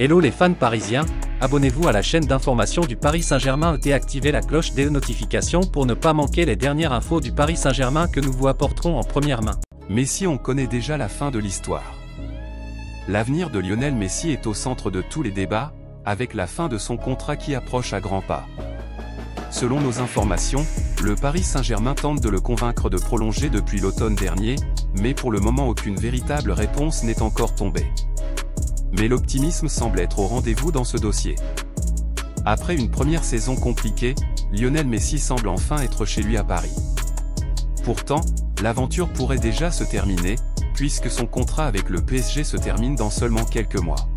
Hello les fans parisiens, abonnez-vous à la chaîne d'information du Paris Saint-Germain et activez la cloche des notifications pour ne pas manquer les dernières infos du Paris Saint-Germain que nous vous apporterons en première main. Messi, on connaît déjà la fin de l'histoire. L'avenir de Lionel Messi est au centre de tous les débats, avec la fin de son contrat qui approche à grands pas. Selon nos informations, le Paris Saint-Germain tente de le convaincre de prolonger depuis l'automne dernier, mais pour le moment aucune véritable réponse n'est encore tombée. Mais l'optimisme semble être au rendez-vous dans ce dossier. Après une première saison compliquée, Lionel Messi semble enfin être chez lui à Paris. Pourtant, l'aventure pourrait déjà se terminer, puisque son contrat avec le PSG se termine dans seulement quelques mois.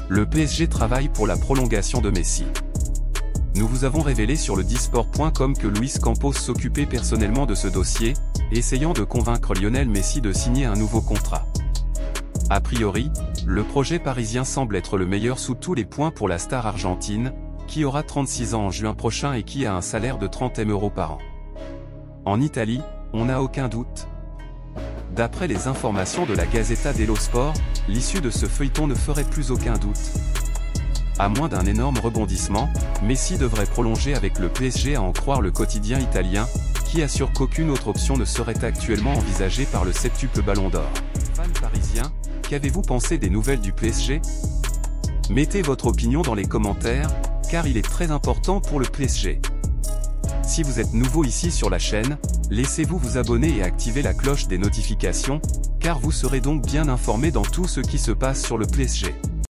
Le PSG travaille pour la prolongation de Messi. Nous vous avons révélé sur le disport.com que Luis Campos s'occupait personnellement de ce dossier, essayant de convaincre Lionel Messi de signer un nouveau contrat. A priori, le projet parisien semble être le meilleur sous tous les points pour la star argentine, qui aura 36 ans en juin prochain et qui a un salaire de 30 000 € par an. En Italie, on n'a aucun doute. D'après les informations de la Gazzetta dello Sport, l'issue de ce feuilleton ne ferait plus aucun doute. À moins d'un énorme rebondissement, Messi devrait prolonger avec le PSG à en croire le quotidien italien, qui assure qu'aucune autre option ne serait actuellement envisagée par le septuple Ballon d'Or. Fans parisiens, qu'avez-vous pensé des nouvelles du PSG? Mettez votre opinion dans les commentaires, car il est très important pour le PSG. Si vous êtes nouveau ici sur la chaîne, laissez-vous vous abonner et activer la cloche des notifications, car vous serez donc bien informé dans tout ce qui se passe sur le PSG.